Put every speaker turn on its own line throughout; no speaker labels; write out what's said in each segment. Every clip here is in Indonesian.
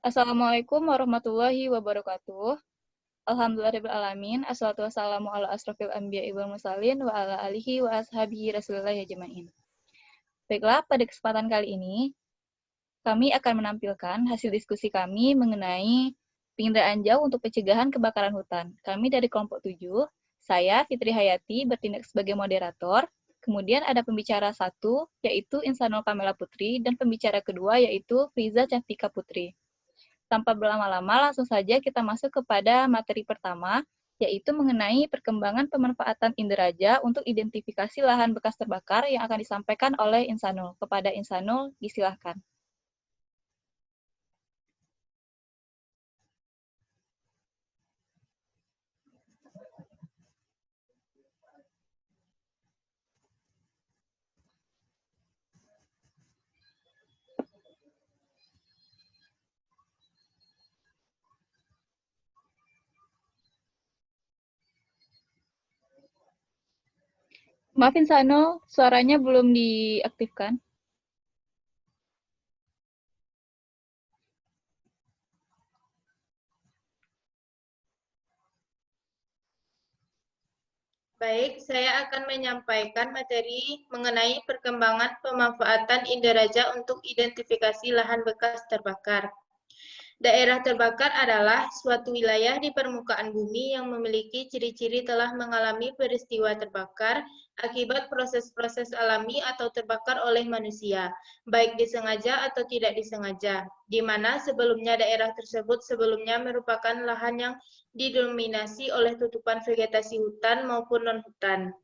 Assalamualaikum warahmatullahi wabarakatuh. Alhamdulillahirrahmanirrahim. Assalatu wassalamu ala asrofil anbiya'i wal mursalin wa ala alihi wa ashabihi rasulillah ajma'in. Baiklah, pada kesempatan kali ini, kami akan menampilkan hasil diskusi kami mengenai penginderaan jauh untuk pencegahan kebakaran hutan. Kami dari kelompok 7, saya Fitri Hayati bertindak sebagai moderator, kemudian ada pembicara 1, yaitu Insanul Kamela Putri, dan pembicara kedua, yaitu Friza Cantika Putri. Tanpa berlama-lama, langsung saja kita masuk kepada materi pertama, yaitu mengenai perkembangan pemanfaatan inderaja untuk identifikasi lahan bekas terbakar yang akan disampaikan oleh Insanul. Kepada Insanul, disilahkan. Maaf Insanul, suaranya belum diaktifkan.
Baik, saya akan menyampaikan materi mengenai perkembangan pemanfaatan inderaja untuk identifikasi lahan bekas terbakar. Daerah terbakar adalah suatu wilayah di permukaan bumi yang memiliki ciri-ciri telah mengalami peristiwa terbakar akibat proses-proses alami atau terbakar oleh manusia, baik disengaja atau tidak disengaja, di mana sebelumnya daerah tersebut sebelumnya merupakan lahan yang didominasi oleh tutupan vegetasi hutan maupun non-hutan.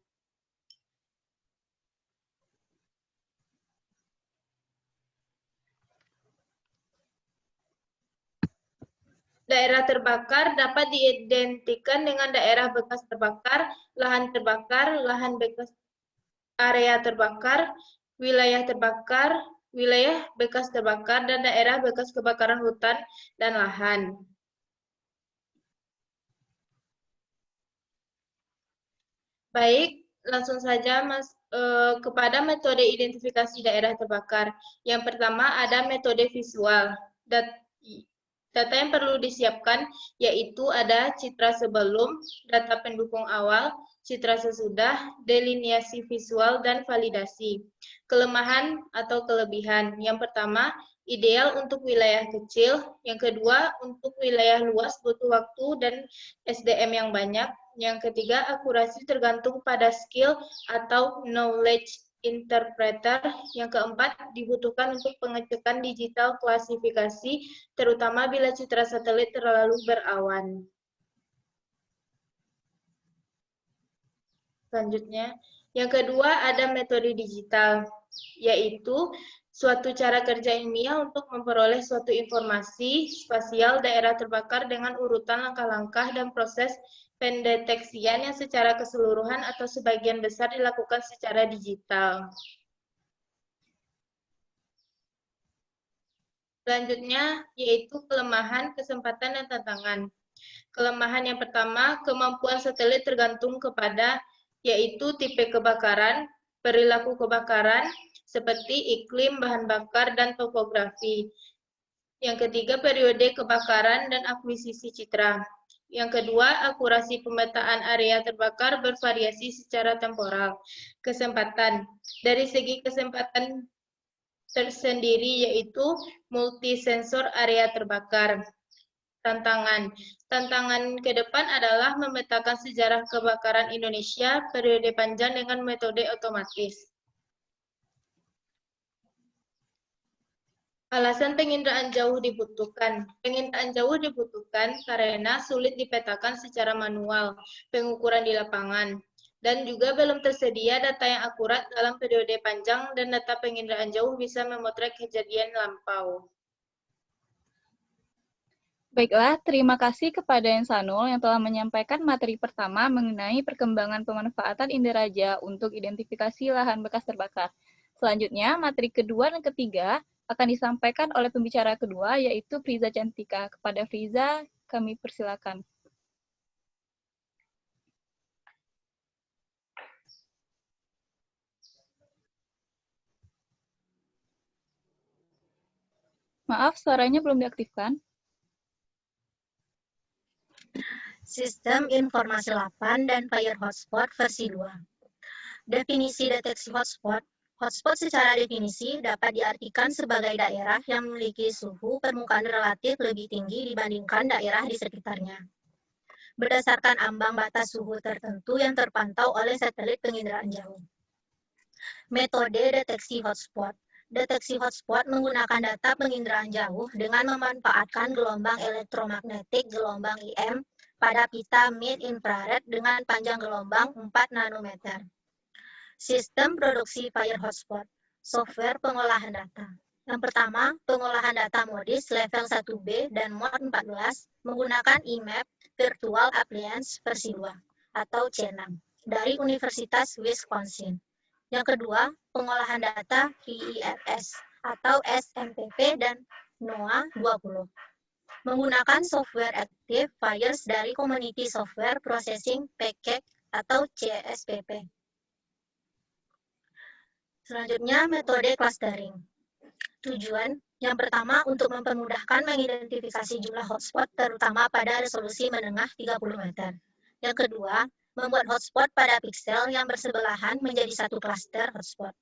Daerah terbakar dapat diidentikan dengan daerah bekas terbakar, lahan bekas area terbakar, wilayah bekas terbakar, dan daerah bekas kebakaran hutan dan lahan. Baik, langsung saja kepada metode identifikasi daerah terbakar. Yang pertama ada metode visual. Data yang perlu disiapkan yaitu ada citra sebelum, data pendukung awal, citra sesudah, deliniasi visual, dan validasi. Kelemahan atau kelebihan. Yang pertama, ideal untuk wilayah kecil. Yang kedua, untuk wilayah luas butuh waktu dan SDM yang banyak. Yang ketiga, akurasi tergantung pada skill atau knowledge interpreter. Yang keempat, dibutuhkan untuk pengecekan digital klasifikasi, terutama bila citra satelit terlalu berawan. Selanjutnya, yang kedua ada metode digital, yaitu suatu cara kerja ilmiah untuk memperoleh suatu informasi spasial daerah terbakar dengan urutan langkah-langkah dan proses pendeteksian yang secara keseluruhan atau sebagian besar dilakukan secara digital. Selanjutnya, yaitu kelemahan, kesempatan, dan tantangan. Kelemahan yang pertama, kemampuan satelit tergantung kepada yaitu tipe kebakaran, perilaku kebakaran, seperti iklim, bahan bakar, dan topografi. Yang ketiga, periode kebakaran dan akuisisi citra. Yang kedua, akurasi pemetaan area terbakar bervariasi secara temporal. Kesempatan. Dari segi kesempatan tersendiri yaitu multisensor area terbakar. Tantangan. Tantangan ke depan adalah memetakan sejarah kebakaran Indonesia periode panjang dengan metode otomatis. Alasan penginderaan jauh dibutuhkan. Penginderaan jauh dibutuhkan karena sulit dipetakan secara manual, pengukuran di lapangan, dan juga belum tersedia data yang akurat dalam periode panjang dan data penginderaan jauh bisa memotret kejadian lampau.
Baiklah, terima kasih kepada Insanul yang telah menyampaikan materi pertama mengenai perkembangan pemanfaatan inderaja untuk identifikasi lahan bekas terbakar. Selanjutnya, materi kedua dan ketiga akan disampaikan oleh pembicara kedua, yaitu Friza Cantika. Kepada Friza, kami persilakan. Maaf, suaranya belum diaktifkan.
Sistem Informasi LAPAN dan Fire Hotspot versi 2. Definisi deteksi hotspot. Hotspot secara definisi dapat diartikan sebagai daerah yang memiliki suhu permukaan relatif lebih tinggi dibandingkan daerah di sekitarnya, berdasarkan ambang batas suhu tertentu yang terpantau oleh satelit penginderaan jauh. Metode deteksi hotspot. Deteksi hotspot menggunakan data penginderaan jauh dengan memanfaatkan gelombang elektromagnetik gelombang IM pada pita mid-infrared dengan panjang gelombang 4 nanometer. Sistem produksi Fire Hotspot. Software pengolahan data. Yang pertama, pengolahan data modis level 1B dan mod 14 menggunakan IMAP Virtual Appliance versi 2 atau C6 dari Universitas Wisconsin. Yang kedua, pengolahan data VIFS atau SMPP dan NOAA 20 menggunakan software Active Fires dari Community Software Processing Package atau CSPP. Selanjutnya, metode clustering. Tujuan yang pertama untuk mempermudahkan mengidentifikasi jumlah hotspot terutama pada resolusi menengah 30 meter. Yang kedua, membuat hotspot pada piksel yang bersebelahan menjadi satu klaster hotspot.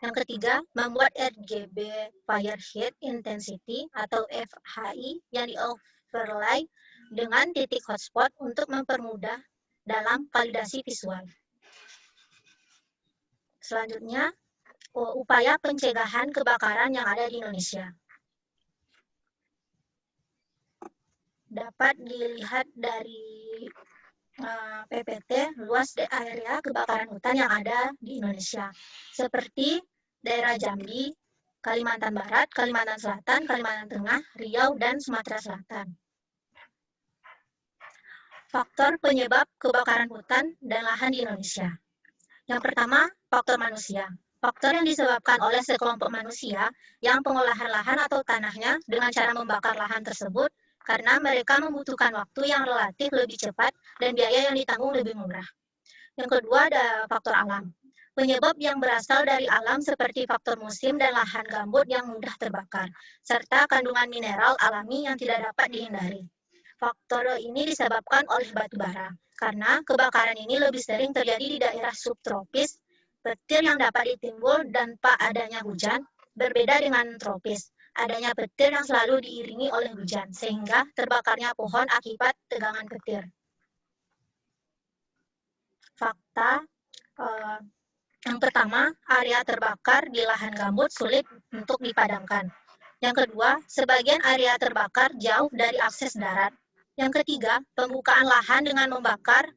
Yang ketiga, membuat RGB Fire Heat Intensity atau FHI yang di-overlay dengan titik hotspot untuk mempermudah dalam validasi visual. Selanjutnya, upaya pencegahan kebakaran yang ada di Indonesia. Dapat dilihat dari PPT luas area kebakaran hutan yang ada di Indonesia, seperti daerah Jambi, Kalimantan Barat, Kalimantan Selatan, Kalimantan Tengah, Riau, dan Sumatera Selatan. Faktor penyebab kebakaran hutan dan lahan di Indonesia. Yang pertama, faktor manusia. Faktor yang disebabkan oleh sekelompok manusia yang pengolahan lahan atau tanahnya dengan cara membakar lahan tersebut karena mereka membutuhkan waktu yang relatif lebih cepat dan biaya yang ditanggung lebih murah. Yang kedua ada faktor alam. Penyebab yang berasal dari alam seperti faktor musim dan lahan gambut yang mudah terbakar, serta kandungan mineral alami yang tidak dapat dihindari. Faktor ini disebabkan oleh batu bara, karena kebakaran ini lebih sering terjadi di daerah subtropis, petir yang dapat ditimbul tanpa adanya hujan, berbeda dengan tropis. Adanya petir yang selalu diiringi oleh hujan, sehingga terbakarnya pohon akibat tegangan petir. Fakta yang pertama, area terbakar di lahan gambut sulit untuk dipadamkan. Yang kedua, sebagian area terbakar jauh dari akses darat. Yang ketiga, pembukaan lahan dengan membakar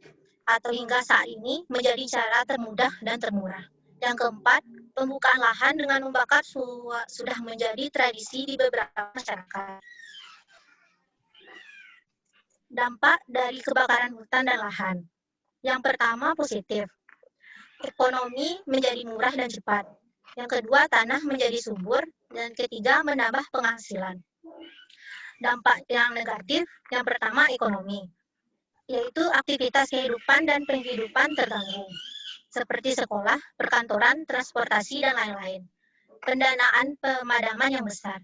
atau hingga saat ini menjadi cara termudah dan termurah. Yang keempat, pembukaan lahan dengan membakar sudah menjadi tradisi di beberapa masyarakat. Dampak dari kebakaran hutan dan lahan. Yang pertama, positif. Ekonomi menjadi murah dan cepat. Yang kedua, tanah menjadi subur. Dan ketiga, menambah penghasilan. Dampak yang negatif, yang pertama ekonomi, yaitu aktivitas kehidupan dan penghidupan terganggu, seperti sekolah, perkantoran, transportasi, dan lain-lain. Pendanaan pemadaman yang besar.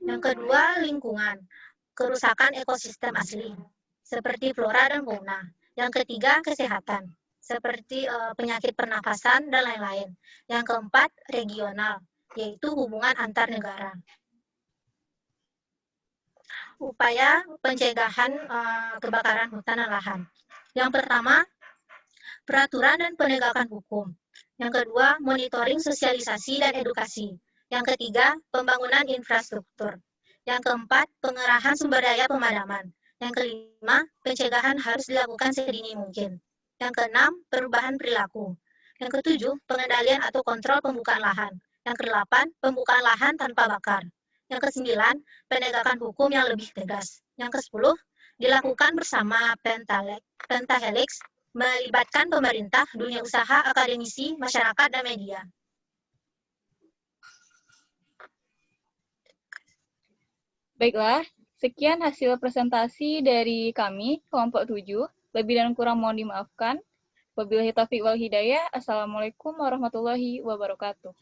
Yang kedua, lingkungan, kerusakan ekosistem asli, seperti flora dan fauna. Yang ketiga, kesehatan, seperti penyakit pernafasan, dan lain-lain. Yang keempat, regional, yaitu hubungan antar negara. Upaya pencegahan kebakaran hutan dan lahan. Yang pertama, peraturan dan penegakan hukum. Yang kedua, monitoring sosialisasi dan edukasi. Yang ketiga, pembangunan infrastruktur. Yang keempat, pengerahan sumber daya pemadaman. Yang kelima, pencegahan harus dilakukan sedini mungkin. Yang keenam, perubahan perilaku. Yang ketujuh, pengendalian atau kontrol pembukaan lahan. Yang kedelapan, pembukaan lahan tanpa bakar. Yang kesembilan, penegakan hukum yang lebih tegas. Yang kesepuluh, dilakukan bersama Pentahelix, melibatkan pemerintah, dunia usaha, akademisi, masyarakat, dan media.
Baiklah, sekian hasil presentasi dari kami, kelompok 7. Lebih dan kurang mohon dimaafkan. Wabillahi taufiq wal hidayah. Assalamualaikum warahmatullahi wabarakatuh.